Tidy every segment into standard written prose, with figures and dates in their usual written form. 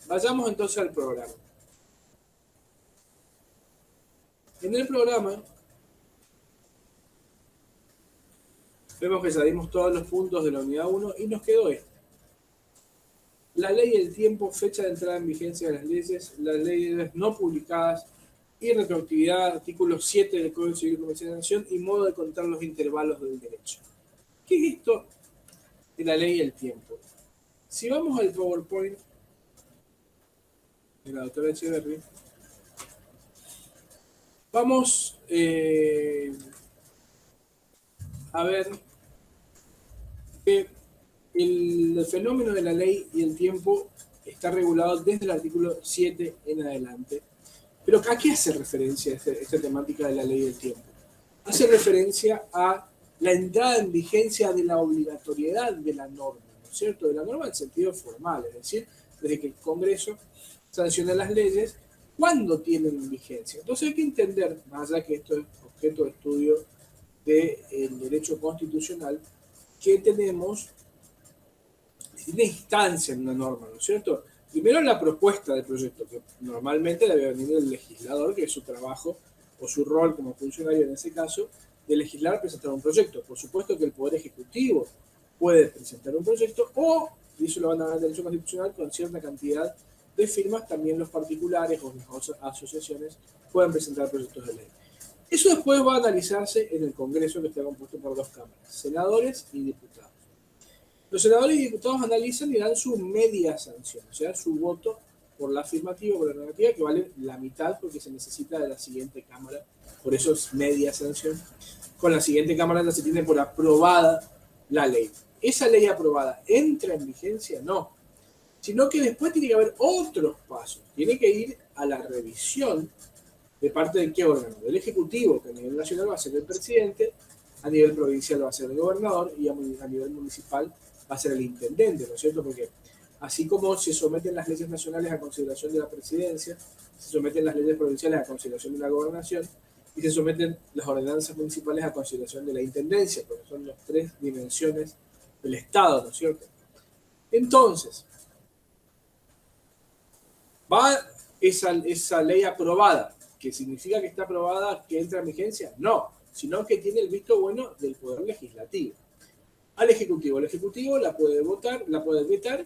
Vayamos entonces al programa. En el programa vemos que ya dimos todos los puntos de la unidad 1 y nos quedó esto. La ley del tiempo, fecha de entrada en vigencia de las leyes no publicadas y retroactividad, artículo 7 del Código Civil Comercial de la Nación y modo de contar los intervalos del derecho. ¿Qué es esto de la ley del tiempo? Si vamos al PowerPoint de la doctora Echeverry, vamos a ver que el fenómeno de la ley y el tiempo está regulado desde el artículo 7 en adelante. Pero ¿a qué hace referencia esta temática de la ley del tiempo? Hace referencia a la entrada en vigencia de la obligatoriedad de la norma, ¿no es cierto? De la norma en sentido formal, es decir, desde que el Congreso sanciona las leyes, ¿cuándo tienen vigencia? Entonces hay que entender, más allá que esto es objeto de estudio del derecho constitucional, que tenemos distintas instancias en una norma, ¿no es cierto? Primero la propuesta del proyecto, que normalmente debe venir del legislador, que es su trabajo o su rol como funcionario en ese caso, de legislar, presentar un proyecto. Por supuesto que el Poder Ejecutivo puede presentar un proyecto o, y eso lo van a dar el derecho constitucional, con cierta cantidad de firmas, también los particulares o las asociaciones pueden presentar proyectos de ley. Eso después va a analizarse en el Congreso, que está compuesto por dos cámaras, senadores y diputados. Los senadores y diputados analizan y dan su media sanción, o sea, su voto por la afirmativa o por la negativa, que vale la mitad porque se necesita de la siguiente Cámara, por eso es media sanción. Con la siguiente Cámara ya se tiene por aprobada la ley. ¿Esa ley aprobada entra en vigencia? No, sino que después tiene que haber otros pasos. Tiene que ir a la revisión de parte de qué órgano, del Ejecutivo, que a nivel nacional va a ser el presidente, a nivel provincial va a ser el gobernador y a nivel municipal va a ser el intendente, ¿no es cierto? Porque así como se someten las leyes nacionales a consideración de la presidencia, se someten las leyes provinciales a consideración de la gobernación y se someten las ordenanzas municipales a consideración de la intendencia, porque son las tres dimensiones del Estado, ¿no es cierto? Entonces, ¿va esa ley aprobada? ¿Que significa que está aprobada, que entra en vigencia? No, sino que tiene el visto bueno del Poder Legislativo. Al Ejecutivo. El Ejecutivo la puede votar, la puede vetar,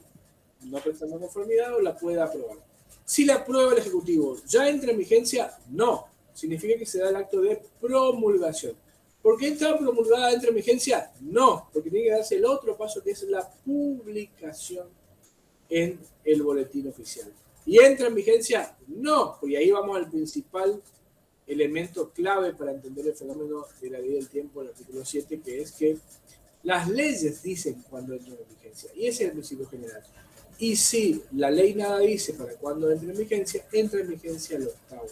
no prestando conformidad, o la puede aprobar. Si la aprueba el Ejecutivo, ¿ya entra en vigencia? No. Significa que se da el acto de promulgación. ¿Por qué está promulgada, entra en vigencia? No, porque tiene que darse el otro paso, que es la publicación en el boletín oficial. ¿Y entra en vigencia? No, porque ahí vamos al principal elemento clave para entender el fenómeno de la ley del tiempo, el artículo 7, que es que las leyes dicen cuándo entran en vigencia, y ese es el principio general. Y si la ley nada dice para cuándo entra en vigencia lo octavo.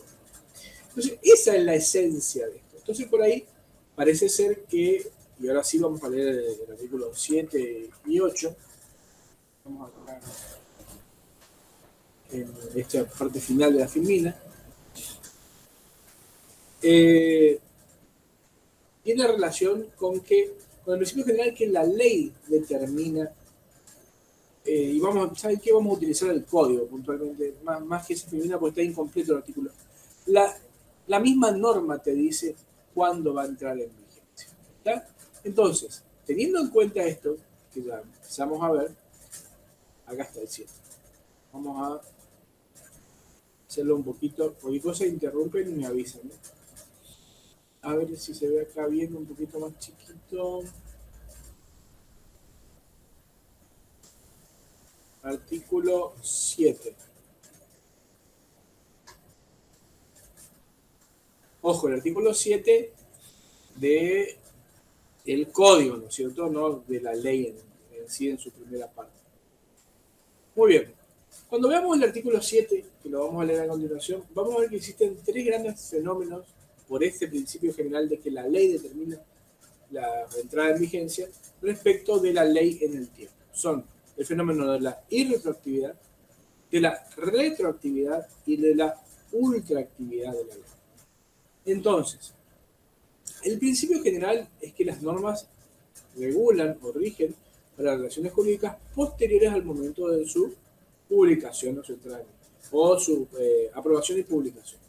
Entonces, esa es la esencia de esto. Entonces, por ahí parece ser que, y ahora sí vamos a leer el artículo 7 y 8, vamos a tocar en esta parte final de la filmina, tiene relación con el principio general que la ley determina, y ¿saben qué? Vamos a utilizar el código puntualmente, más que esa filmina porque está incompleto el artículo. La misma norma te dice cuándo va a entrar en vigencia. ¿Ya? Entonces, teniendo en cuenta esto, que ya empezamos a ver, acá está el 7. Vamos a hacerlo un poquito, cualquier cosa interrumpen y me avisan, ¿no? A ver si se ve acá bien, un poquito más chiquito. Artículo 7. Ojo, el artículo 7 de el código, ¿no es cierto? No de la ley en sí, en su primera parte. Muy bien. Cuando veamos el artículo 7, que lo vamos a leer a continuación, vamos a ver que existen tres grandes fenómenos por este principio general de que la ley determina la entrada en vigencia respecto de la ley en el tiempo. Son el fenómeno de la irretroactividad, de la retroactividad y de la ultraactividad de la ley. Entonces, el principio general es que las normas regulan o rigen para las relaciones jurídicas posteriores al momento de su publicación o su entrada o su aprobación y publicación.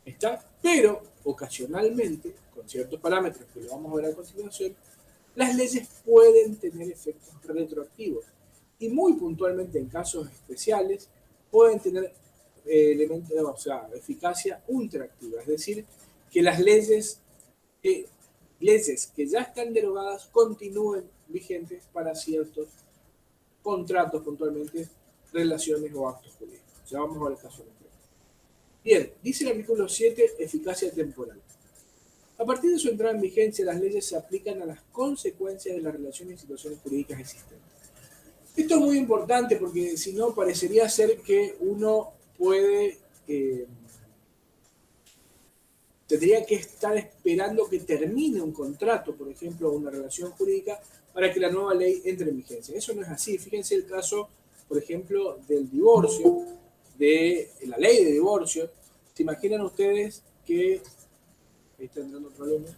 ¿Está? Pero ocasionalmente, con ciertos parámetros que lo vamos a ver a continuación, las leyes pueden tener efectos retroactivos y muy puntualmente en casos especiales pueden tener elementos, o sea, eficacia ultraactiva, es decir, que las leyes que ya están derogadas continúen vigentes para ciertos contratos puntualmente, relaciones o actos jurídicos. Ya vamos a ver el caso concreto. Bien, dice el artículo 7, eficacia temporal. A partir de su entrada en vigencia, las leyes se aplican a las consecuencias de las relaciones y situaciones jurídicas existentes. Esto es muy importante porque si no parecería ser que uno puede, tendría que estar esperando que termine un contrato, por ejemplo, una relación jurídica, para que la nueva ley entre en vigencia. Eso no es así. Fíjense el caso, por ejemplo, del divorcio, de la ley de divorcio. ¿Se imaginan ustedes que... Ahí está entrando otro alumno.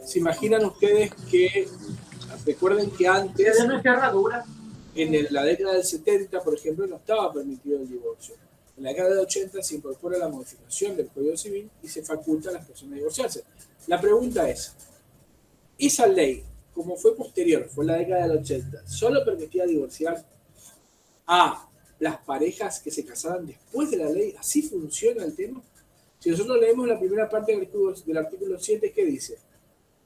¿Se imaginan ustedes que, recuerden que antes, en la década del 70, por ejemplo, no estaba permitido el divorcio? En la década del 80 se incorpora la modificación del Código Civil y se faculta a las personas a divorciarse. La pregunta es, ¿esa ley, como fue posterior, fue la década del 80, solo permitía divorciar a las parejas que se casaran después de la ley? ¿Así funciona el tema? Si nosotros leemos la primera parte del artículo 7, ¿qué dice?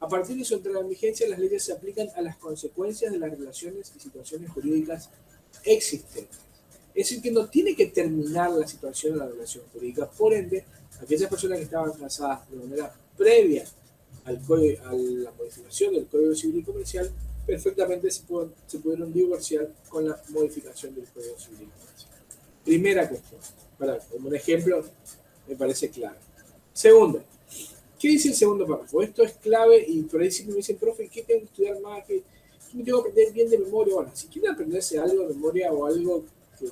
A partir de su entrada en vigencia, las leyes se aplican a las consecuencias de las relaciones y situaciones jurídicas existentes. Es decir, que no tiene que terminar la situación de la relación jurídica. Por ende, aquellas personas que estaban casadas de manera previa a la modificación del Código Civil y Comercial, perfectamente se pudieron divorciar con la modificación del Código Civil y Comercial. Primera cuestión. Como un ejemplo, me parece claro. Segundo, ¿qué dice el segundo párrafo? Esto es clave y por ahí siempre me dicen, profe, ¿qué tengo que estudiar más? ¿Qué me tengo que aprender bien de memoria? Bueno, si quieren aprenderse algo de memoria o algo que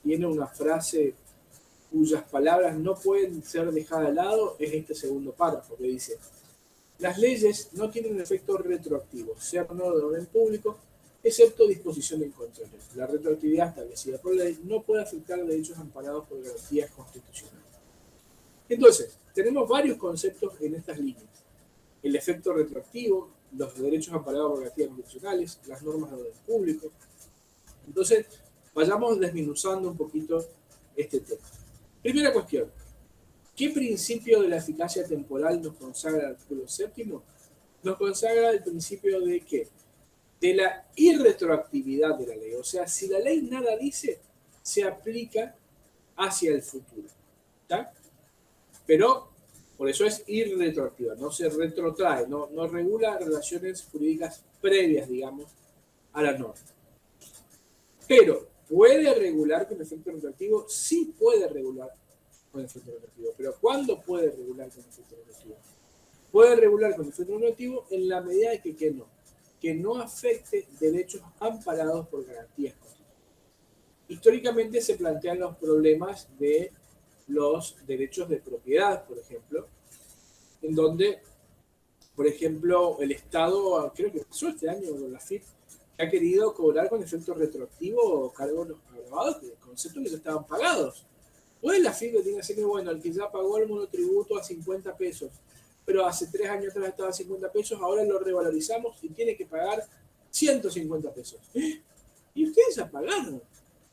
tiene una frase cuyas palabras no pueden ser dejadas de lado, es este segundo párrafo que dice: las leyes no tienen efecto retroactivo, sea o no de orden público, excepto disposición en contrario. La retroactividad establecida por ley no puede afectar derechos amparados por garantías constitucionales. Entonces, tenemos varios conceptos en estas líneas. El efecto retroactivo, los derechos amparados por garantías constitucionales, las normas de orden público. Entonces, vayamos desmenuzando un poquito este tema. Primera cuestión, ¿qué principio de la eficacia temporal nos consagra el artículo 7? Nos consagra el principio de ¿qué? De la irretroactividad de la ley. O sea, si la ley nada dice, se aplica hacia el futuro. ¿Está? Pero, por eso es irretroactiva, no se retrotrae, no regula relaciones jurídicas previas, digamos, a la norma. Pero, ¿puede regular con efecto retroactivo? Sí puede regular con efecto retroactivo. Pero ¿cuándo puede regular con efecto retroactivo? Puede regular con efecto retroactivo en la medida de que no afecte derechos amparados por garantías constitucionales. Históricamente se plantean los problemas de los derechos de propiedad, por ejemplo, en donde, por ejemplo, el Estado, creo que pasó este año con la FIP, ha querido cobrar con efecto retroactivo cargos agravados de conceptos que ya estaban pagados. Pues la FIP tiene que decir, bueno, el que ya pagó el monotributo a 50 pesos, pero hace 3 años atrás estaba a 50 pesos, ahora lo revalorizamos y tiene que pagar 150 pesos. Y ustedes ya pagaron.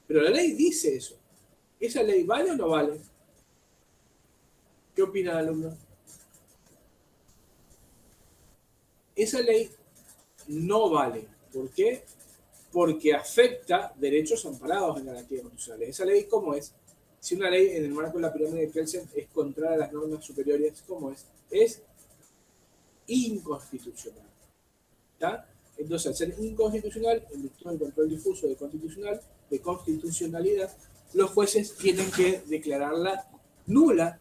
Pero la ley dice eso. ¿Esa ley vale o no vale? ¿Qué opina el alumno? Esa ley no vale. ¿Por qué? Porque afecta derechos amparados en garantías constitucionales. ¿Esa ley cómo es? Si una ley en el marco de la pirámide de Kelsen es contraria a las normas superiores, ¿cómo es? Es inconstitucional. ¿Está? Entonces, al ser inconstitucional, en virtud del control difuso de constitucionalidad, los jueces tienen que declararla nula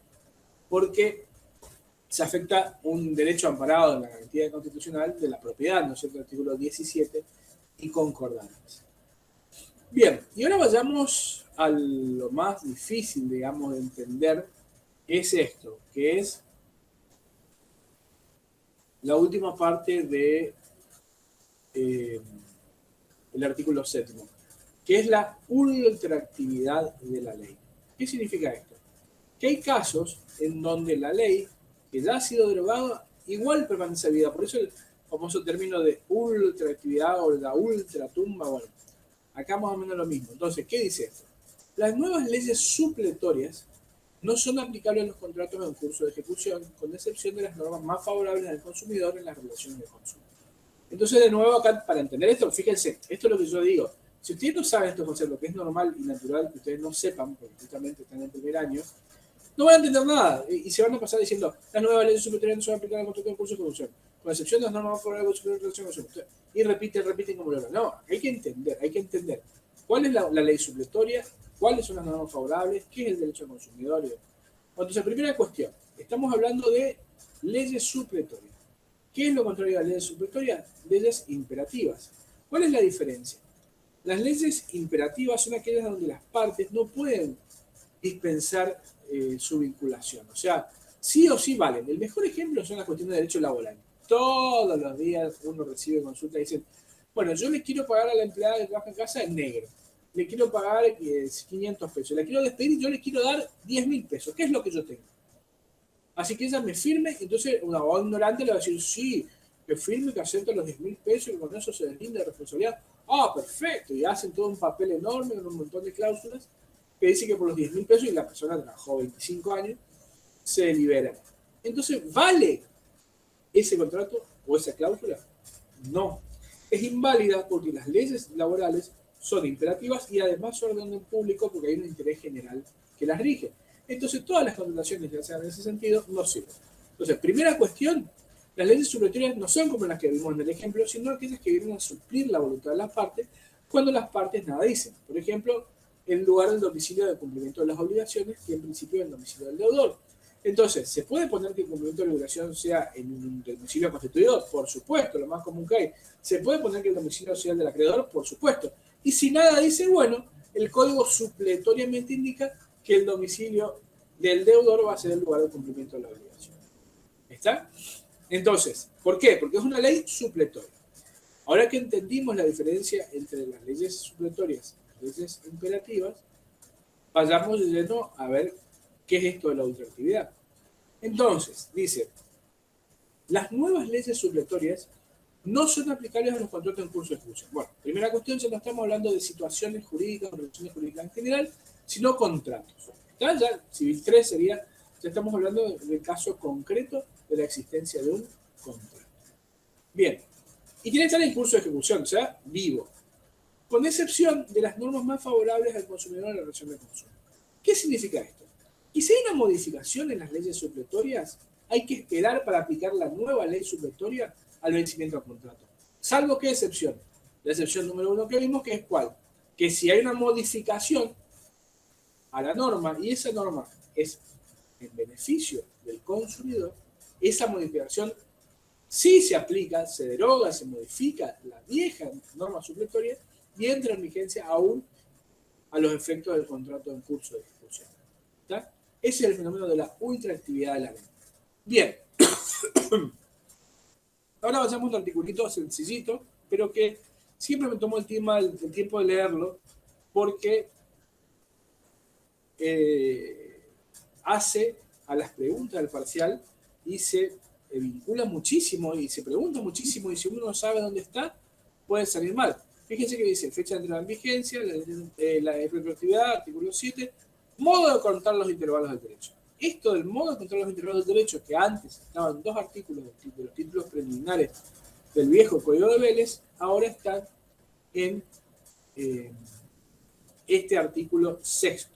porque se afecta un derecho amparado en la garantía constitucional de la propiedad, ¿no es cierto? Artículo 17 y concordantes. Bien, y ahora vayamos a lo más difícil, digamos, de entender, es esto, que es la última parte de el artículo 7. que es la ultraactividad de la ley. ¿Qué significa esto? Que hay casos en donde la ley, que ya ha sido derogada, igual permanece viva. Por eso el famoso término de ultraactividad o la ultratumba, bueno, acá más o menos lo mismo. Entonces, ¿qué dice esto? Las nuevas leyes supletorias no son aplicables a los contratos en curso de ejecución, con excepción de las normas más favorables al consumidor en las relaciones de consumo. Entonces, de nuevo, acá, para entender esto, fíjense, esto es lo que yo digo. Si ustedes no saben estos conceptos, que es normal y natural que ustedes no sepan, porque justamente están en el primer año, no van a entender nada y se van a pasar diciendo las nuevas leyes supletorias no son aplicables al contrato en curso de ejecución, con excepción de las normas más favorables al consumidor en relación de consumo. Y repiten como lo no, hay que entender cuál es la ley supletoria, cuáles son las normas favorables, qué es el derecho al consumidor. Entonces, primera cuestión, estamos hablando de leyes supletorias. ¿Qué es lo contrario a las leyes supletorias? Leyes imperativas. ¿Cuál es la diferencia? Las leyes imperativas son aquellas donde las partes no pueden dispensar su vinculación. O sea, sí o sí valen. El mejor ejemplo son las cuestiones de derecho laboral. Todos los días uno recibe consulta y dicen, bueno, yo le quiero pagar a la empleada que trabaja en casa en negro. Le quiero pagar 500 pesos. La quiero despedir y yo le quiero dar 10.000 pesos. ¿Qué es lo que yo tengo? Así que ella me firme, entonces un abogado ignorante le va a decir, sí, que firme, que acepta los 10.000 pesos y con eso se deslinda de responsabilidad. Ah, perfecto. Y hacen todo un papel enorme con un montón de cláusulas que dice que por los 10.000 pesos y la persona trabajó 25 años, se libera. Entonces, ¿vale ese contrato o esa cláusula? No. Es inválida porque las leyes laborales son imperativas y además son de orden público porque hay un interés general que las rige. Entonces, todas las contrataciones que sean en ese sentido no sirven. Entonces, primera cuestión, las leyes supletorias no son como las que vimos en el ejemplo, sino aquellas que vienen a suplir la voluntad de las partes cuando las partes nada dicen. Por ejemplo, en lugar del domicilio de cumplimiento de las obligaciones, que en principio es el domicilio del deudor. Entonces, ¿se puede poner que el cumplimiento de la obligación sea en un domicilio constituido? Por supuesto, lo más común que hay. ¿Se puede poner que el domicilio sea el del acreedor? Por supuesto. Y si nada dice, bueno, el código supletoriamente indica que el domicilio del deudor va a ser el lugar de cumplimiento de la obligación. ¿Está? Entonces, ¿por qué? Porque es una ley supletoria. Ahora que entendimos la diferencia entre las leyes supletorias y las leyes imperativas, vayamos de lleno a ver qué es esto de la ultraactividad. Entonces, dice, las nuevas leyes supletorias no son aplicables a los contratos en curso de ejecución. Bueno, primera cuestión, ya no estamos hablando de situaciones jurídicas o relaciones jurídicas en general, sino contratos. Ya Civil 3 sería, ya estamos hablando del caso concreto de la existencia de un contrato. Bien, y tiene que estar en curso de ejecución, o sea, vivo, con excepción de las normas más favorables al consumidor en la relación de consumo. ¿Qué significa esto? Y si hay una modificación en las leyes supletorias, hay que esperar para aplicar la nueva ley supletoria al vencimiento del contrato. Salvo qué excepción. La excepción número 1 que vimos, que es ¿cuál? Que si hay una modificación a la norma, y esa norma es en beneficio del consumidor, esa modificación sí se aplica, se deroga, se modifica la vieja norma supletoria y entra en vigencia aún a los efectos del contrato en curso de ejecución. ¿Está? Ese es el fenómeno de la ultraactividad de la ley. Bien. Ahora vayamos a un articulito sencillito, pero que siempre me tomó el tiempo de leerlo, porque hace a las preguntas del parcial y se vincula muchísimo y se pregunta muchísimo, y si uno no sabe dónde está, puede salir mal. Fíjense que dice fecha de entrada en vigencia, la retroactividad, artículo 7, modo de contar los intervalos del derecho. Esto del modo de contar los intervalos del derecho, que antes estaban en 2 artículos de los títulos preliminares del viejo Código de Vélez, ahora está en este artículo 6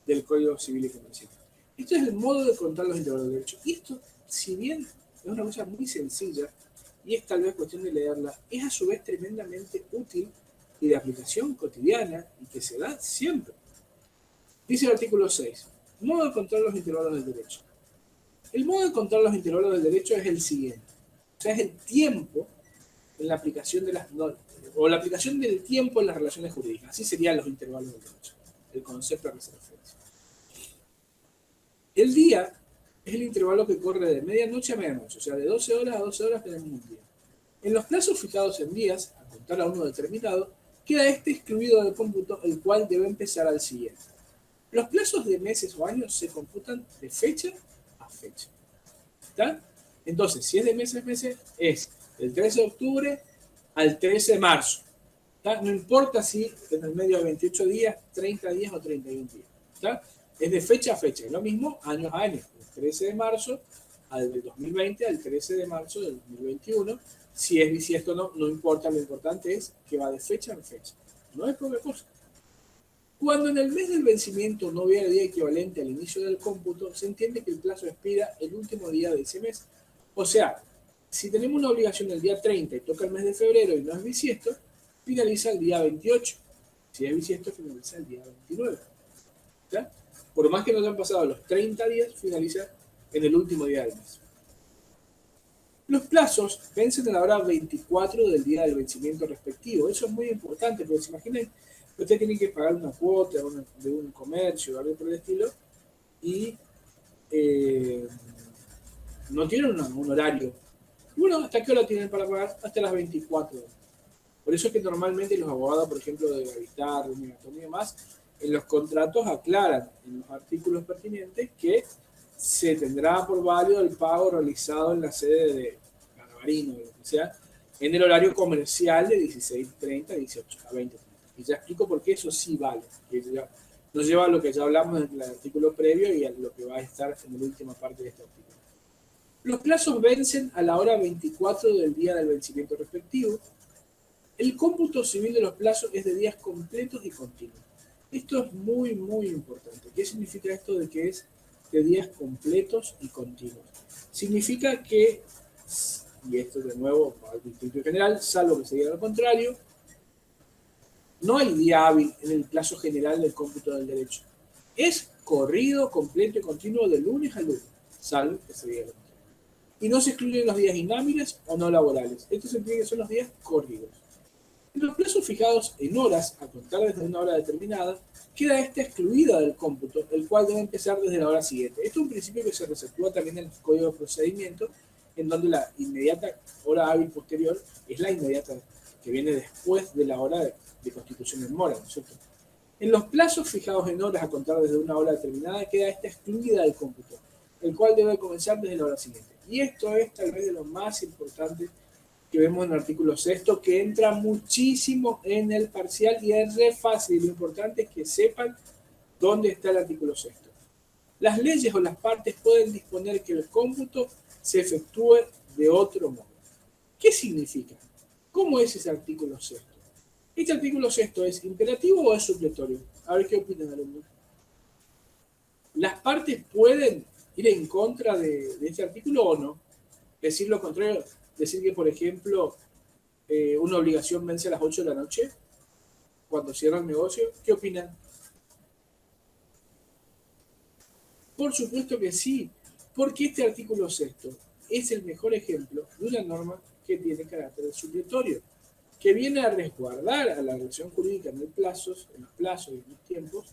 del Código Civil y Comercial. Esto es el modo de contar los intervalos del derecho. Y esto, si bien es una cosa muy sencilla, y es tal vez cuestión de leerla, es a su vez tremendamente útil y de aplicación cotidiana y que se da siempre. Dice el artículo 6, modo de contar los intervalos del derecho. El modo de contar los intervalos del derecho es el siguiente. O sea, es el tiempo en la aplicación de las normas, o la aplicación del tiempo en las relaciones jurídicas. Así serían los intervalos del derecho, el concepto a que se refiere. El día es el intervalo que corre de medianoche a medianoche, o sea, de 12 horas a 12 horas tenemos un día. En los plazos fijados en días, a contar a uno determinado, queda este excluido del cómputo, el cual debe empezar al siguiente. Los plazos de meses o años se computan de fecha a fecha. ¿Está? Entonces, si es de meses a meses, es del 13 de octubre al 13 de marzo. ¿Está? No importa si en el medio de 28 días, 30 días o 31 días. ¿Está? Es de fecha a fecha. Es lo mismo años a años. Del 13 de marzo del 2020 al 13 de marzo del 2021. Si es bisiesto o no, no importa. Lo importante es que va de fecha en fecha. No es poca cosa. Cuando en el mes del vencimiento no hubiera día equivalente al inicio del cómputo, se entiende que el plazo expira el último día de ese mes. O sea, si tenemos una obligación el día 30 y toca el mes de febrero y no es bisiesto, finaliza el día 28. Si es bisiesto, finaliza el día 29. ¿Ya? Por más que nos han pasado los 30 días, finaliza en el último día del mes. Los plazos vencen a la hora 24 del día del vencimiento respectivo. Eso es muy importante, porque se imaginen que usted tiene que pagar una cuota de un comercio o algo por el estilo y no tienen un horario. Y bueno, ¿hasta qué hora tienen para pagar? Hasta las 24 horas. Por eso es que normalmente los abogados, por ejemplo, de Gavitar, de Megatón y demás, en los contratos aclaran en los artículos pertinentes que se tendrá por válido el pago realizado en la sede de Garbarino, o lo que sea, en el horario comercial de 16:30 a 18 a 20. Y ya explico por qué eso sí vale. Que ya nos lleva a lo que ya hablamos en el artículo previo y a lo que va a estar en la última parte de este artículo. Los plazos vencen a la hora 24 del día del vencimiento respectivo. El cómputo civil de los plazos es de días completos y continuos. Esto es muy, muy importante. ¿Qué significa esto de que es de días completos y continuos? Significa que, y esto de nuevo al principio general, salvo que se diga lo contrario, no hay día hábil en el plazo general del cómputo del derecho. Es corrido, completo y continuo de lunes a lunes, salvo que se diga lo contrario. Y no se excluyen los días inhábiles o no laborales. Esto se entiende que son los días corridos. En los plazos fijados en horas, a contar desde una hora determinada, queda esta excluida del cómputo, el cual debe empezar desde la hora siguiente. Esto es un principio que se receptúa también en el Código de Procedimiento, en donde la inmediata hora hábil posterior es la inmediata que viene después de la hora de constitución en mora, ¿no es cierto? En los plazos fijados en horas, a contar desde una hora determinada, queda esta excluida del cómputo, el cual debe comenzar desde la hora siguiente. Y esto es tal vez de lo más importante que vemos en el artículo 6, que entra muchísimo en el parcial y es re fácil. Lo importante es que sepan dónde está el artículo 6. Las leyes o las partes pueden disponer que el cómputo se efectúe de otro modo. ¿Qué significa? ¿Cómo es ese artículo 6? ¿Este artículo 6 es imperativo o es supletorio? A ver qué opinan, alumnos. ¿Las partes pueden ir en contra de este artículo o no? Decir lo contrario. Decir que, por ejemplo, una obligación vence a las 8 de la noche cuando cierra el negocio. ¿Qué opinan? Por supuesto que sí, porque este artículo 6 es el mejor ejemplo de una norma que tiene carácter supletorio, que viene a resguardar a la relación jurídica en los plazos y en los tiempos,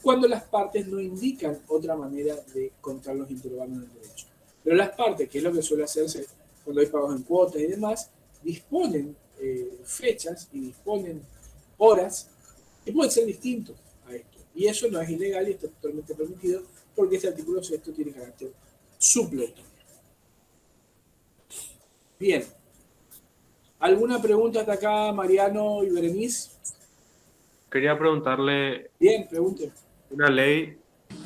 cuando las partes no indican otra manera de contar los intervalos del derecho. Pero las partes, que es lo que suele hacerse cuando hay pagos en cuotas y demás, disponen fechas y disponen horas que pueden ser distintos a esto. Y eso no es ilegal y está totalmente permitido porque este artículo 6 tiene carácter supletorio. Bien. ¿Alguna pregunta hasta acá, Mariano y Berenice? Quería preguntarle. Bien, pregunte. ¿Una ley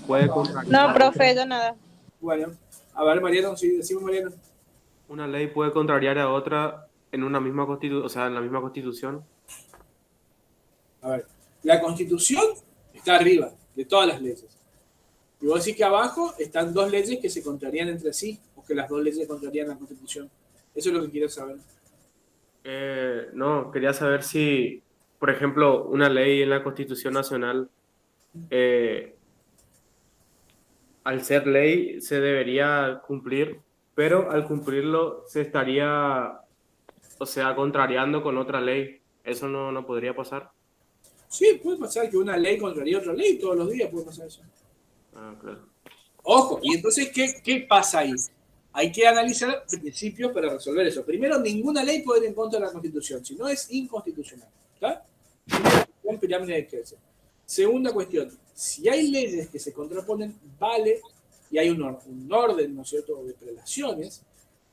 puede contrariar? No, profe, yo nada. Bueno, a ver, Mariano, sí, decimos Mariano. ¿Una ley puede contrariar a otra en una misma constitución, o sea, en la misma constitución? A ver, la Constitución está arriba de todas las leyes. Y vos decís que abajo están dos leyes que se contrarían entre sí, o que las dos leyes contrarían la Constitución. Eso es lo que quiero saber. No, quería saber si, por ejemplo, una ley en la Constitución Nacional, al ser ley, se debería cumplir, pero al cumplirlo se estaría, o sea, contrariando con otra ley. ¿Eso no podría pasar? Sí, puede pasar que una ley contraría otra ley, todos los días puede pasar eso. Ah, claro. Ojo, y entonces, ¿qué pasa ahí? Hay que analizar principios para resolver eso. Primero, ninguna ley puede ir en contra de la Constitución, si no es inconstitucional. ¿Está? Primera cuestión, pirámide de Kelsen. Segunda cuestión, si hay leyes que se contraponen, vale, y hay un orden, ¿no es cierto?, de prelaciones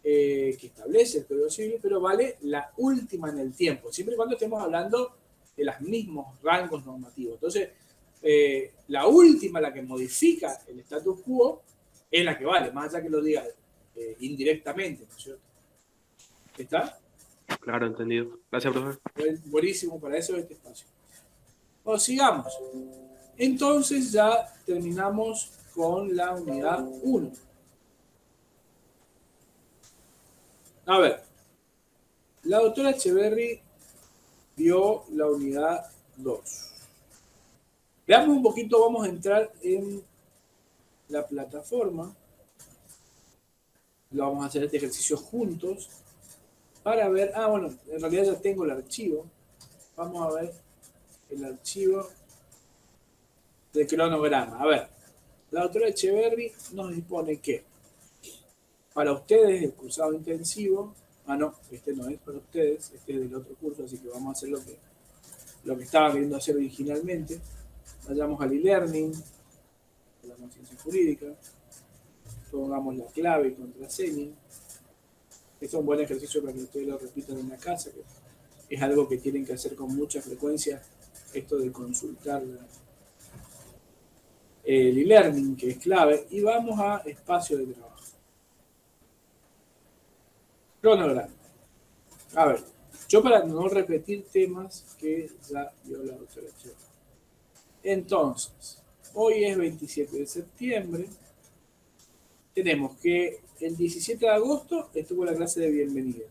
que establece el Código Civil, pero vale la última en el tiempo, siempre y cuando estemos hablando de los mismos rangos normativos. Entonces, la última, la que modifica el status quo, es la que vale, más allá que lo diga indirectamente, ¿no es cierto? ¿Está? Claro, entendido. Gracias, profesor. Buenísimo para eso este espacio. Bueno, sigamos. Entonces ya terminamos con la unidad 1. A ver, la doctora Echeverry dio la unidad 2. Veamos un poquito, vamos a entrar en la plataforma. Lo vamos a hacer este ejercicio juntos para ver, bueno, en realidad ya tengo el archivo. Vamos a ver el archivo de cronograma. A ver, la doctora Echeverry nos dispone que para ustedes el cursado intensivo, no, este no es para ustedes, este es del otro curso, así que vamos a hacer lo que estaba queriendo hacer originalmente. Vayamos al e-learning, la conciencia jurídica, pongamos la clave y contraseña. Este es un buen ejercicio para que ustedes lo repitan en la casa, que es algo que tienen que hacer con mucha frecuencia, esto de consultar el e-learning, que es clave, y vamos a espacio de trabajo. Cronograma. A ver, yo para no repetir temas que ya dio la doctora Echeverry. Entonces, hoy es 27 de septiembre. Tenemos que el 17 de agosto estuvo la clase de bienvenida.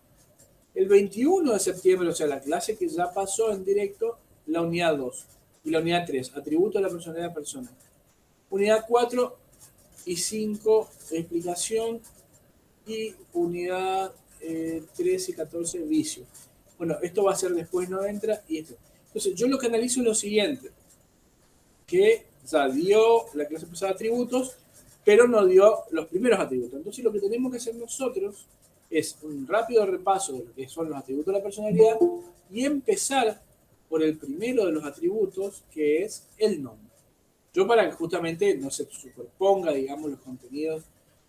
El 21 de septiembre, o sea, la clase que ya pasó en directo, la unidad 2 y la unidad 3, atributo de la personalidad personal. Unidad 4 y 5, explicación, y unidad 13 y 14, vicio. Bueno, esto va a ser después, no entra, y esto. Entonces, yo lo que analizo es lo siguiente, que ya dio la clase pasada atributos, pero no dio los primeros atributos. Entonces, lo que tenemos que hacer nosotros es un rápido repaso de lo que son los atributos de la personalidad y empezar por el primero de los atributos, que es el nombre. Yo, para que justamente no se superponga, digamos, los contenidos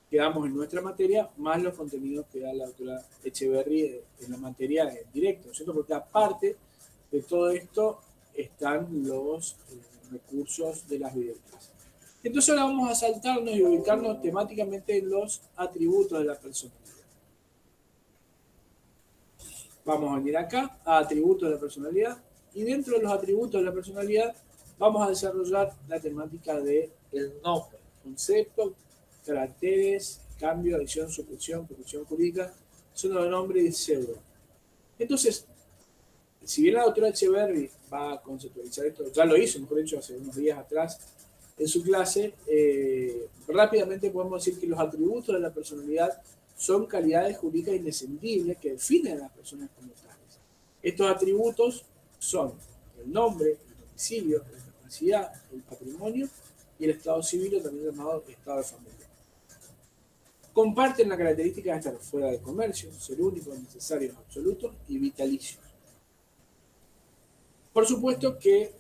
que damos en nuestra materia, más los contenidos que da la doctora Echeverry en la materia en directo, ¿cierto? Porque aparte de todo esto están los recursos de las videoclases. Entonces ahora vamos a saltarnos y ubicarnos temáticamente en los atributos de la personalidad. Vamos a venir acá a atributos de la personalidad, y dentro de los atributos de la personalidad vamos a desarrollar la temática del nombre, concepto, caracteres, cambio, adición, supresión, producción jurídica, sobrenombre y pseudo. Entonces, si bien la doctora Echeverry va a conceptualizar esto, ya lo hizo, mejor dicho, hace unos días atrás en su clase, rápidamente podemos decir que los atributos de la personalidad son calidades jurídicas indescendibles que definen a las personas como tales. Estos atributos son el nombre, el domicilio, la capacidad, el patrimonio y el estado civil, o también llamado estado de familia. Comparten la característica de estar fuera de comercio, ser únicos, necesarios, absolutos y vitalicios. Por supuesto que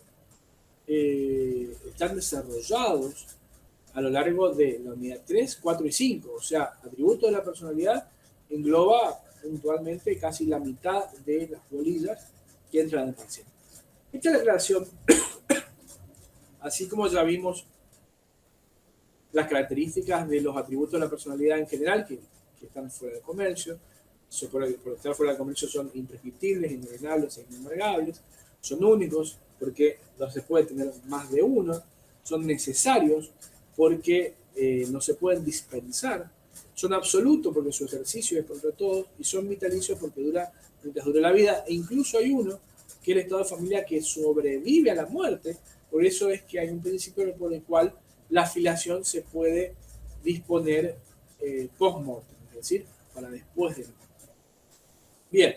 están desarrollados a lo largo de la unidad 3, 4 y 5. O sea, atributos de la personalidad engloba puntualmente casi la mitad de las bolillas que entran en el parcial. Esta declaración, así como ya vimos las características de los atributos de la personalidad en general, que están fuera de comercio, por estar fuera de comercio son imprescriptibles, inalienables e inembargables, son únicos porque no se puede tener más de uno, son necesarios porque no se pueden dispensar, son absolutos porque su ejercicio es contra todos, y son vitalicios porque dura mientras dure la vida, e incluso hay uno que es el estado de familia que sobrevive a la muerte. Por eso es que hay un principio por el cual la filiación se puede disponer post-mortem, es decir, para después de la muerte. Bien,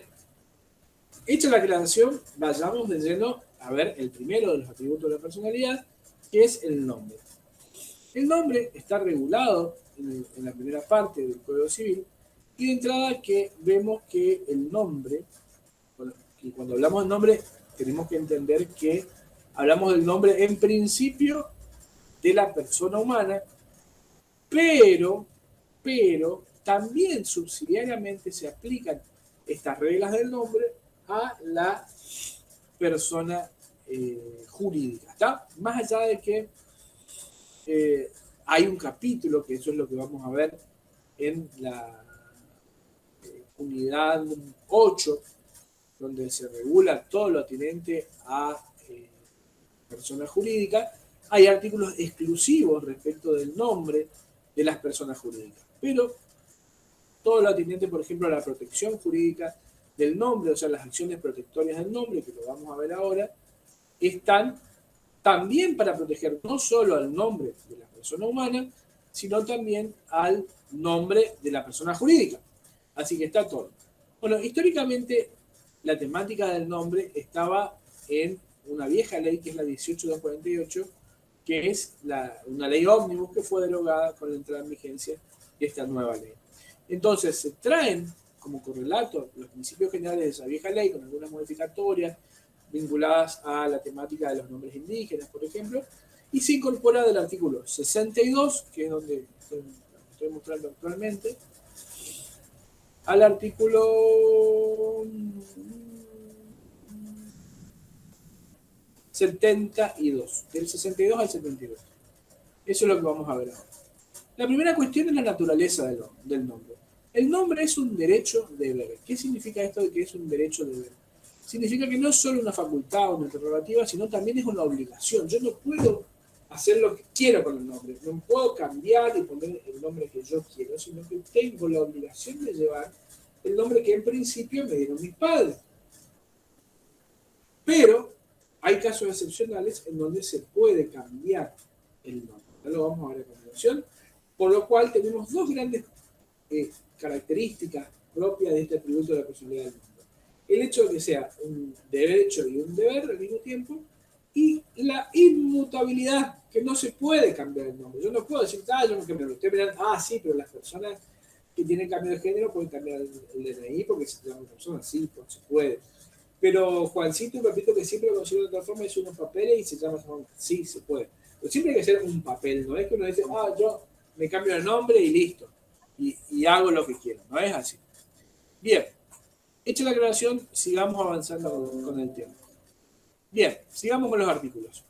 hecha la aclaración, vayamos de lleno a ver el primero de los atributos de la personalidad, que es el nombre. El nombre está regulado en la primera parte del Código Civil, y de entrada que vemos que el nombre, y cuando hablamos de nombre, tenemos que entender que hablamos del nombre en principio de la persona humana, pero también subsidiariamente se aplican estas reglas del nombre a la persona jurídica. ¿Está? Más allá de que hay un capítulo, que eso es lo que vamos a ver en la unidad 8, donde se regula todo lo atinente a personas jurídicas, hay artículos exclusivos respecto del nombre de las personas jurídicas. Pero todo lo atinente, por ejemplo, a la protección jurídica del nombre, o sea, las acciones protectorias del nombre, que lo vamos a ver ahora, están también para proteger no solo al nombre de la persona humana, sino también al nombre de la persona jurídica. Así que está todo. Bueno, históricamente la temática del nombre estaba en una vieja ley, que es la 18248, que es una ley ómnibus que fue derogada con la entrada en vigencia de esta nueva ley. Entonces se traen como correlato los principios generales de esa vieja ley, con algunas modificatorias vinculadas a la temática de los nombres indígenas, por ejemplo, y se incorpora del artículo 62, que es donde estoy mostrando actualmente, al artículo 72, del 62 al 72. Eso es lo que vamos a ver ahora. La primera cuestión es la naturaleza del nombre. El nombre es un derecho de ver. ¿Qué significa esto de que es un derecho de ver? Significa que no es solo una facultad o una prerrogativa, sino también es una obligación. Yo no puedo hacer lo que quiero con el nombre. No puedo cambiar y poner el nombre que yo quiero, sino que tengo la obligación de llevar el nombre que en principio me dieron mis padres. Pero hay casos excepcionales en donde se puede cambiar el nombre. Ya lo vamos a ver a continuación. Por lo cual tenemos dos grandes características propias de este atributo de la personalidad del nombre. El hecho de que sea un derecho y un deber al mismo tiempo, y la inmutabilidad, que no se puede cambiar el nombre. Yo no puedo decir, yo no cambio. Ustedes me dirán, sí, pero las personas que tienen cambio de género pueden cambiar el DNI porque se llaman personas, sí, pues se puede. Pero Juancito, un papito que siempre lo consigue de otra forma, hizo unos papeles y se llama Juan. Sí, se puede. Pero siempre hay que hacer un papel, no es que uno dice, yo me cambio el nombre y listo. Y hago lo que quiero, no es así. Bien, hecha la aclaración, sigamos avanzando con el tema. Bien, sigamos con los artículos.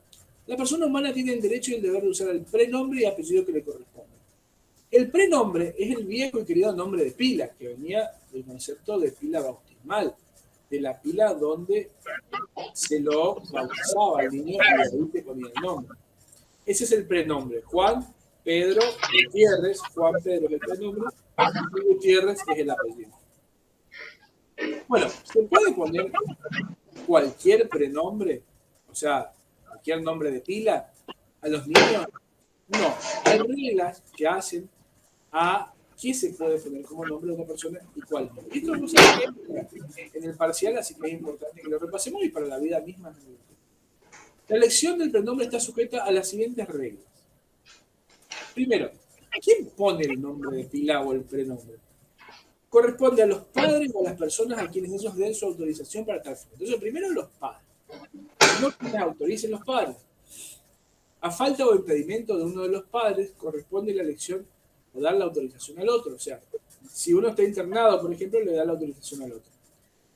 La persona humana tiene el derecho y el deber de usar el prenombre y apellido que le corresponde. El prenombre es el viejo y querido nombre de pila, que venía del concepto de pila bautismal, de la pila donde se lo bautizaba al niño y ahí te ponía el nombre. Ese es el prenombre. Juan Pedro Gutiérrez. Juan Pedro es el prenombre y Gutiérrez es el apellido. Bueno, se puede poner cualquier prenombre, o sea, cualquier nombre de pila a los niños. No, hay reglas que hacen a qué se puede poner como nombre de una persona y cuál no. Esto no se ve en el parcial, así que es importante que lo repasemos y para la vida misma. La elección del prenombre está sujeta a las siguientes reglas. Primero, ¿quién pone el nombre de pila o el prenombre? Corresponde a los padres o a las personas a quienes ellos den su autorización para tal fin. Entonces, primero los padres. No quienes autoricen los padres. A falta o impedimento de uno de los padres, corresponde la elección o dar la autorización al otro. O sea, si uno está internado, por ejemplo, le da la autorización al otro.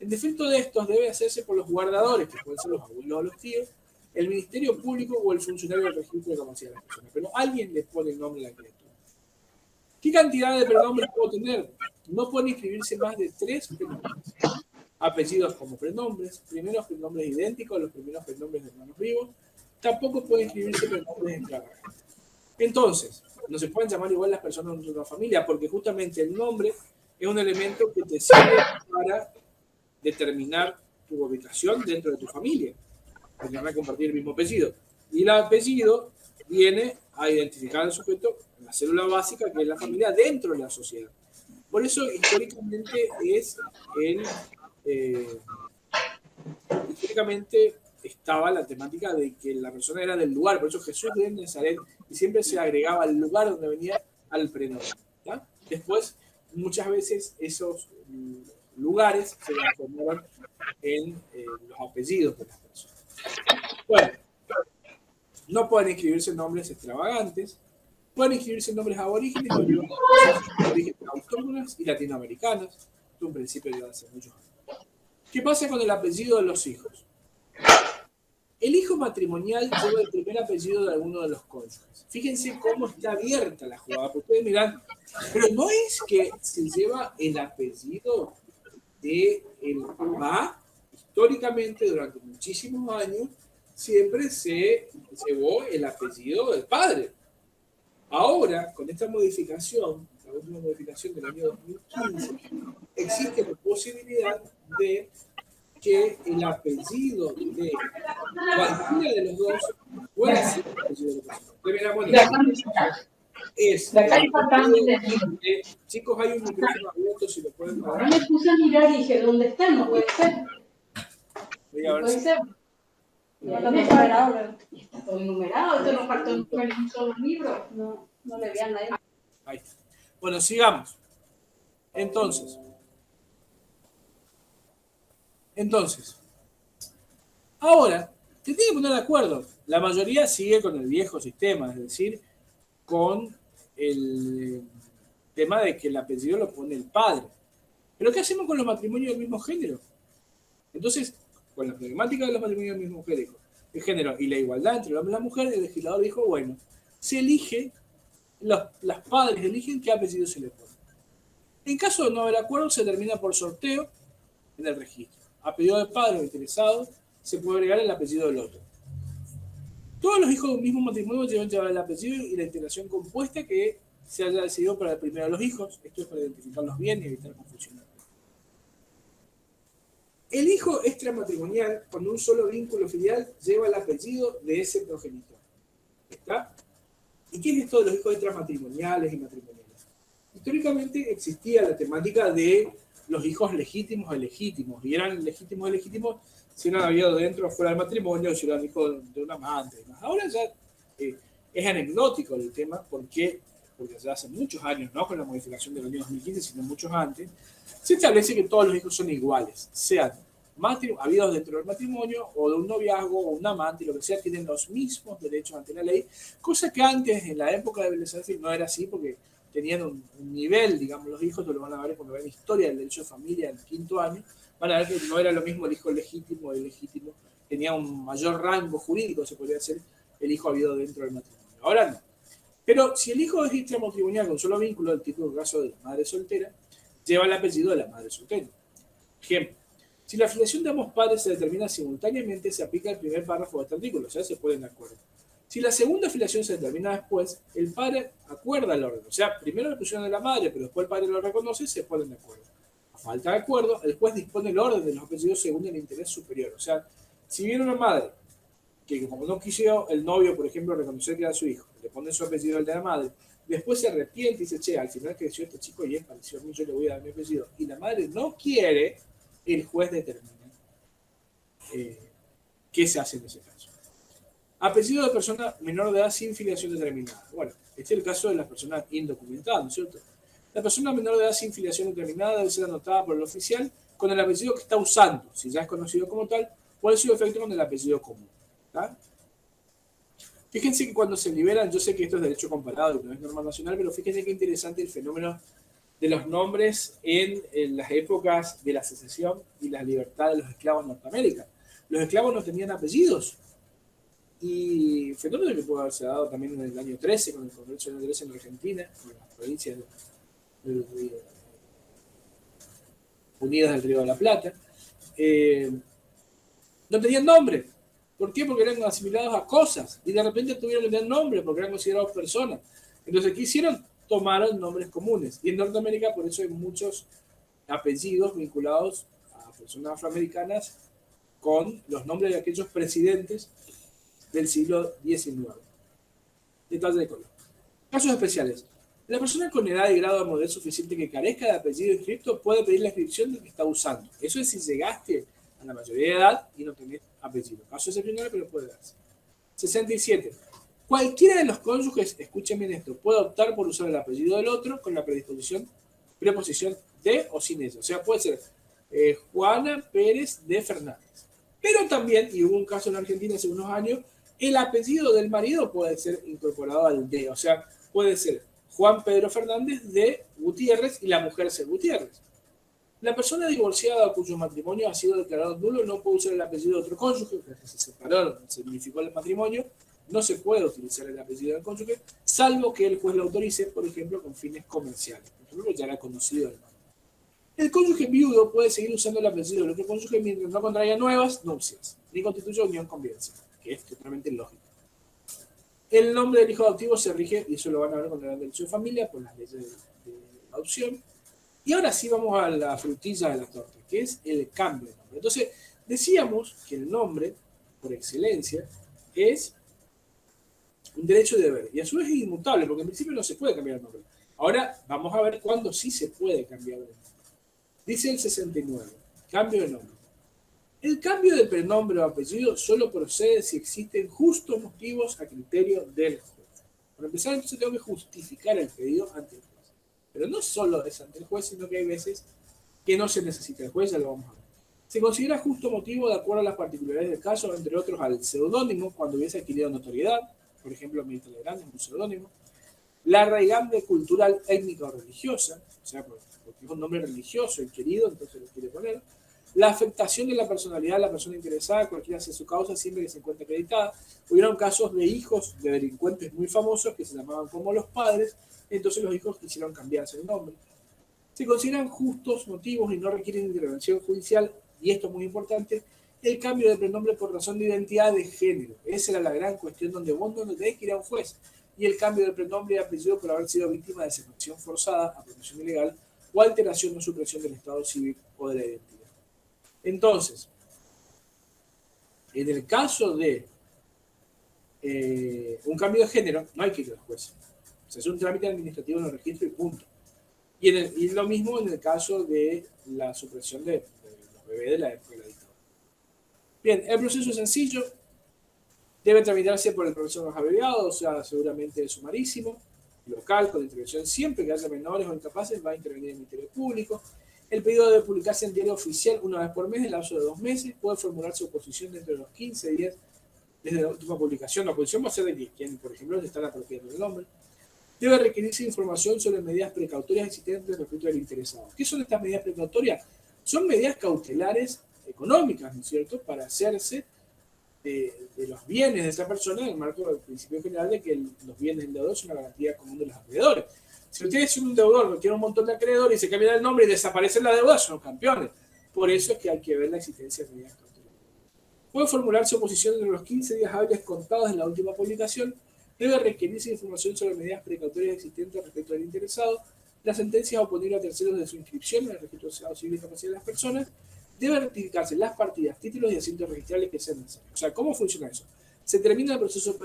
En defecto de estos, debe hacerse por los guardadores, que pueden ser los abuelos o los tíos, el Ministerio Público o el funcionario del registro de capacidad de las personas. Pero alguien les pone el nombre a la criatura. ¿Qué cantidad de prenombres puedo tener? No pueden inscribirse más de 3 prenombres. Apellidos como prenombres, primeros prenombres idénticos a los primeros prenombres de hermanos vivos. Tampoco pueden inscribirse prenombres en clara. Entonces, no se pueden llamar igual las personas de una familia, porque justamente el nombre es un elemento que te sirve para determinar tu ubicación dentro de tu familia, porque van a compartir el mismo apellido. Y el apellido viene a identificar al sujeto en la célula básica, que es la familia, dentro de la sociedad. Por eso, históricamente, históricamente estaba la temática de que la persona era del lugar. Por eso Jesús de Nazaret, y siempre se agregaba al lugar donde venía al prenombre. Después, muchas veces lugares se transformaron en los apellidos de las personas. Bueno, no pueden inscribirse nombres extravagantes, pueden inscribirse nombres aborígenes o de orígenes autóctonos y latinoamericanos. Esto es un principio de hace muchos años. ¿Qué pasa con el apellido de los hijos? El hijo matrimonial lleva el primer apellido de alguno de los cónyuges. Fíjense cómo está abierta la jugada, porque ustedes miran, pero no es que se lleva el apellido del papá. Históricamente, durante muchísimos años, siempre se llevó el apellido del padre. Ahora, con esta modificación, la última modificación del año 2015, existe la posibilidad de que el apellido de cualquiera de los dos pueda ser el apellido de la persona. Es chicos, hay un micrófono abierto, si lo pueden Ahora me puse a mirar y dije, ¿dónde está? No puede ser. Voy a ver Puede si... ser. Y está numerado. Y está todo numerado. Esto no faltó en un solo libro. No le vean a él. Ahí está. Bueno, sigamos. Entonces, ahora, te tiene que poner de acuerdo. La mayoría sigue con el viejo sistema, es decir, con el tema de que el apellido lo pone el padre. Pero ¿qué hacemos con los matrimonios del mismo género? Entonces, con la problemática de los matrimonios del mismo género y la igualdad entre el hombre y la mujer, el legislador dijo, bueno, se elige, los padres eligen qué apellido se le pone. En caso de no haber acuerdo, se termina por sorteo en el registro. Apellido del padre o interesado, se puede agregar el apellido del otro. Todos los hijos de un mismo matrimonio deben llevar el apellido y la integración compuesta que se haya decidido para el primero de los hijos. Esto es para identificarlos bien y evitar confusión. El hijo extramatrimonial, con un solo vínculo filial, lleva el apellido de ese progenitor. ¿Está? ¿Y qué es esto de los hijos extramatrimoniales y matrimoniales? Históricamente existía la temática de los hijos legítimos o ilegítimos, y eran legítimos o ilegítimos si no había dentro o fuera del matrimonio, si eran hijos de un amante. Ahora ya es anecdótico el tema, porque ya hace muchos años, no con la modificación del año 2015, sino muchos antes, se establece que todos los hijos son iguales, sean habidos dentro del matrimonio o de un noviazgo o un amante, lo que sea, tienen los mismos derechos ante la ley, cosa que antes, en la época de Belén, no era así, porque tenían un nivel, digamos, los hijos, lo van a ver cuando ven historia del derecho de familia en el 5º año, van a ver que no era lo mismo el hijo legítimo o ilegítimo, tenía un mayor rango jurídico, se podría decir, el hijo habido dentro del matrimonio. Ahora no. Pero si el hijo es extramatrimonial con solo vínculo, el típico caso de la madre soltera, lleva el apellido de la madre soltera. Ejemplo, si la filiación de ambos padres se determina simultáneamente, se aplica el primer párrafo de este artículo, o sea, se ponen de acuerdo. Si la segunda filiación se determina después, el padre acuerda el orden. O sea, primero le pusieron a la madre, pero después el padre lo reconoce, se ponen de acuerdo. A falta de acuerdo, el juez dispone el orden de los apellidos según el interés superior. O sea, si viene una madre que como no quiso el novio, por ejemplo, reconocer que era su hijo, le pone su apellido al de la madre, después se arrepiente y dice, che, al final creció este chico y es parecido a mí, yo le voy a dar mi apellido, y la madre no quiere, el juez determina qué se hace en ese caso. Apellido de persona menor de edad sin filiación determinada. Bueno, este es el caso de las personas indocumentadas, ¿no es cierto? La persona menor de edad sin filiación determinada debe ser anotada por el oficial con el apellido que está usando, si ya es conocido como tal, o en su defecto con el apellido común. ¿Tá? Fíjense que cuando se liberan, yo sé que esto es derecho comparado y no es norma nacional, pero fíjense qué interesante el fenómeno de los nombres en las épocas de la secesión y la libertad de los esclavos en Norteamérica. Los esclavos no tenían apellidos. Y fenómeno que pudo haberse dado también en el año 13, con el Congreso del año 13 en Argentina, en las provincias unidas del Río de la Plata. No tenían nombre. ¿Por qué? Porque eran asimilados a cosas y de repente tuvieron que tener nombre porque eran considerados personas. Entonces, ¿qué hicieron? Tomaron nombres comunes. Y en Norteamérica, por eso hay muchos apellidos vinculados a personas afroamericanas con los nombres de aquellos presidentes del siglo XIX. Detalle de color. Casos especiales. La persona con edad y grado de madurez suficiente que carezca de apellido inscripto puede pedir la inscripción del que está usando. Eso es si llegaste a la mayoría de edad y no tenés apellido. Caso excepcional, pero puede darse. 67. Cualquiera de los cónyuges, escuchen bien esto, puede optar por usar el apellido del otro con la preposición de o sin ella. O sea, puede ser Juana Pérez de Fernández. Pero también, y hubo un caso en Argentina hace unos años, el apellido del marido puede ser incorporado al de, o sea, puede ser Juan Pedro Fernández de Gutiérrez y la mujer ser Gutiérrez. La persona divorciada cuyo matrimonio ha sido declarado nulo no puede usar el apellido de otro cónyuge, que se separaron, se unificó el matrimonio, no se puede utilizar el apellido del cónyuge, salvo que el juez lo autorice, por ejemplo, con fines comerciales. Por ejemplo, ya era conocido el nombre. El cónyuge viudo puede seguir usando el apellido del otro cónyuge mientras no contraiga nuevas nupcias, ni constituya unión convivencial, que es totalmente lógico. El nombre del hijo adoptivo se rige, y eso lo van a ver cuando hablan del derecho de familia, por las leyes de adopción. Y ahora sí vamos a la frutilla de la torta, que es el cambio de nombre. Entonces, decíamos que el nombre, por excelencia, es un derecho de deber, y a su vez es inmutable, porque en principio no se puede cambiar el nombre. Ahora vamos a ver cuándo sí se puede cambiar el nombre. Dice el 69, cambio de nombre. El cambio de prenombre o apellido solo procede si existen justos motivos a criterio del juez. Para empezar, entonces tengo que justificar el pedido ante el juez. Pero no solo es ante el juez, sino que hay veces que no se necesita el juez, ya lo vamos a ver. Se considera justo motivo de acuerdo a las particularidades del caso, entre otros al seudónimo, cuando hubiese adquirido notoriedad, por ejemplo, Mirta Legrand es un seudónimo, la raigambre cultural, étnica o religiosa, o sea, porque es un nombre religioso y querido, entonces lo quiere poner, la afectación de la personalidad de la persona interesada, cualquiera sea su causa, siempre que se encuentre acreditada. Hubieron casos de hijos de delincuentes muy famosos que se llamaban como los padres, entonces los hijos quisieron cambiarse el nombre. Se consideran justos motivos y no requieren intervención judicial, y esto es muy importante, el cambio de prenombre por razón de identidad de género. Esa era la gran cuestión donde vos no tenés que ir a un juez. Y el cambio de prenombre y apellido por haber sido víctima de desaparición forzada, apropiación ilegal o alteración o supresión del estado civil o de la identidad. Entonces, en el caso de un cambio de género, no hay que ir al juez. Se hace un trámite administrativo en el registro y punto. Y lo mismo en el caso de la supresión de los bebés de la época de la dictadura. Bien, el proceso es sencillo. Debe tramitarse por el profesor más abreviado, o sea, seguramente sumarísimo, local, con intervención siempre que haya menores o incapaces, va a intervenir el Ministerio Público. El pedido debe publicarse en diario oficial una vez por mes, en el lapso de 2 meses. Puede formularse oposición dentro de los 15 días desde la última publicación. La oposición va a ser de quien, por ejemplo, se está apropiando del nombre. Debe requerirse información sobre medidas precautorias existentes respecto del interesado. ¿Qué son estas medidas precautorias? Son medidas cautelares económicas, ¿no es cierto?, para hacerse de los bienes de esa persona en el marco del principio general de que los bienes del deudor son una garantía común de los acreedores. Si ustedes son un deudor, no tiene un montón de acreedores y se cambia el nombre y desaparecen la deuda, son campeones. Por eso es que hay que ver la existencia de medidas cautelares. Puede formularse oposición entre los 15 días hábiles contados en la última publicación. Debe requerirse información sobre medidas precautorias existentes respecto al interesado. Las sentencias oponibles a terceros de su inscripción en el registro civil y capacidad de las personas. Debe rectificarse las partidas, títulos y asientos registrales que sean necesarios. O sea, ¿cómo funciona eso? Se termina el proceso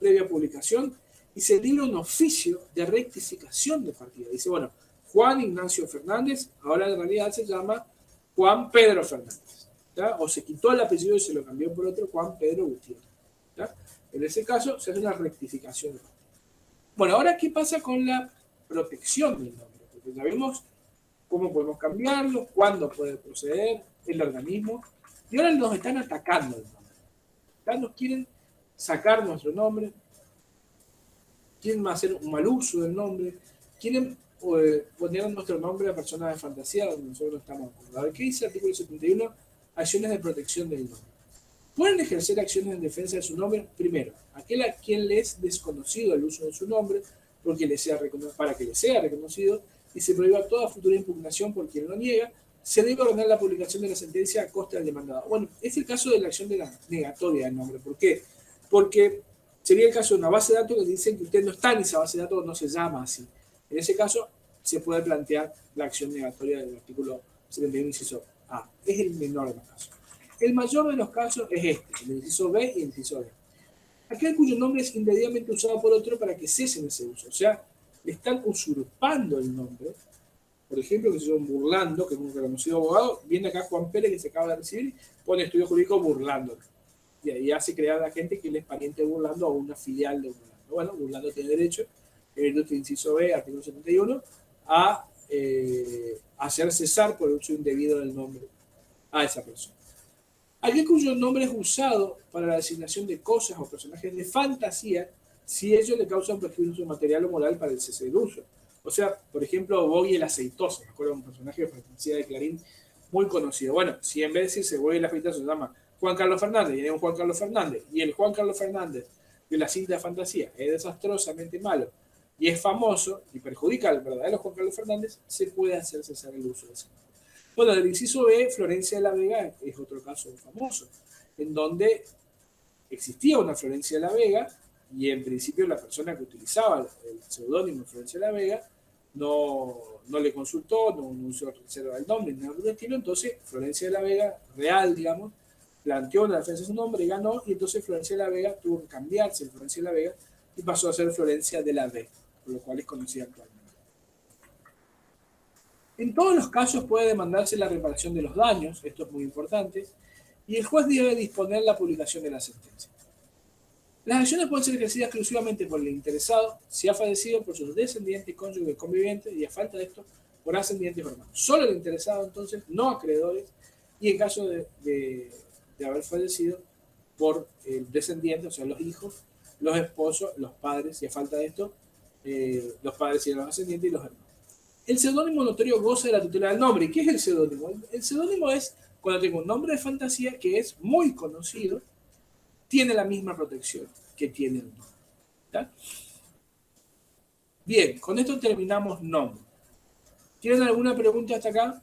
previa publicación y se libra un oficio de rectificación de partida. Dice, bueno, Juan Ignacio Fernández, ahora en realidad se llama Juan Pedro Fernández. ¿tá? O se quitó el apellido y se lo cambió por otro, Juan Pedro Gutiérrez. ¿tá? En ese caso se hace una rectificación de partida. Bueno, ahora, ¿qué pasa con la protección del nombre? Porque ya vimos cómo podemos cambiarlo, cuándo puede proceder, el organismo, y ahora nos están atacando el nombre. Ya nos quieren sacar nuestro nombre, quieren hacer un mal uso del nombre, quieren poner nuestro nombre a personas de fantasía donde nosotros no estamos acordados. ¿Qué dice el artículo 71? Acciones de protección del nombre. Pueden ejercer acciones en defensa de su nombre, primero, aquel a quien le es desconocido el uso de su nombre porque para que le sea reconocido y se prohíba toda futura impugnación por quien lo niega, se debe ordenar la publicación de la sentencia a costa del demandado. Bueno, es el caso de la acción de la negatoria del nombre. ¿Por qué? Porque sería el caso de una base de datos que dicen que usted no está en esa base de datos, no se llama así. En ese caso, se puede plantear la acción negatoria del artículo 71, inciso A. Es el menor de los casos. El mayor de los casos es este, el inciso B y el inciso D. Aquel cuyo nombre es indebidamente usado por otro para que cesen ese uso. O sea, le están usurpando el nombre. Por ejemplo, que se llama Burlando, que es un reconocido abogado, viene acá Juan Pérez, que se acaba de recibir, pone estudio jurídico Burlando. Y ahí hace creer a la gente que él es pariente de Burlando o una filial de Burlando. Bueno, Burlando tiene derecho, en el inciso B, artículo 71, a hacer cesar por el uso indebido del nombre a esa persona. Aquel cuyo nombre es usado para la designación de cosas o personajes de fantasía, si ello le causa un perjuicio material o moral para el cese del uso. O sea, por ejemplo, Boggy el Aceitoso, me acuerdo de un personaje de fantasía de Clarín muy conocido. Bueno, si en vez de decirse Boggy el Aceitoso se llama Juan Carlos Fernández, y hay un Juan Carlos Fernández, y el Juan Carlos Fernández de la cinta de fantasía es desastrosamente malo y es famoso y perjudica al verdadero Juan Carlos Fernández, se puede hacer cesar el uso de ese nombre. Bueno, del inciso B, Florencia de la Vega es otro caso famoso, en donde existía una Florencia de la Vega y en principio la persona que utilizaba el seudónimo Florencia de la Vega no le consultó, no usó reserva del nombre, ni nada del estilo. Entonces Florencia de la Vega, real, digamos, planteó una defensa de su nombre, ganó, y entonces Florencia de la Vega tuvo que cambiarse de Florencia de la Vega y pasó a ser Florencia de la Vega, por lo cual es conocida actualmente. En todos los casos puede demandarse la reparación de los daños, esto es muy importante, y el juez debe disponer la publicación de la sentencia. Las acciones pueden ser ejercidas exclusivamente por el interesado, si ha fallecido, por sus descendientes, cónyuges, convivientes, y a falta de esto, por ascendientes o hermanos. Solo el interesado, entonces, no acreedores, y en caso de haber fallecido, por el descendiente, o sea, los hijos, los esposos, los padres, y a falta de esto, los padres y los ascendientes y los hermanos. El seudónimo notorio goza de la tutela del nombre. ¿Y qué es el seudónimo? El seudónimo es cuando tengo un nombre de fantasía que es muy conocido, tiene la misma protección que tiene el nombre. ¿Está? Bien, con esto terminamos nombre. ¿Tienen alguna pregunta hasta acá?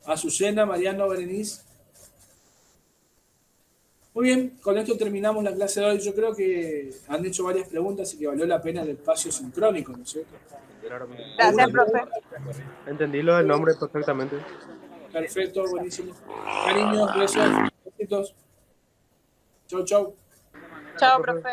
Azucena, Mariano, Berenice. Muy bien, con esto terminamos la clase de hoy. Yo creo que han hecho varias preguntas y que valió la pena el espacio sincrónico, ¿no es cierto? Gracias, profe. Entendí lo del nombre perfectamente. Perfecto, buenísimo. Cariños, besos, besitos. Chau, chau. Chao, profe.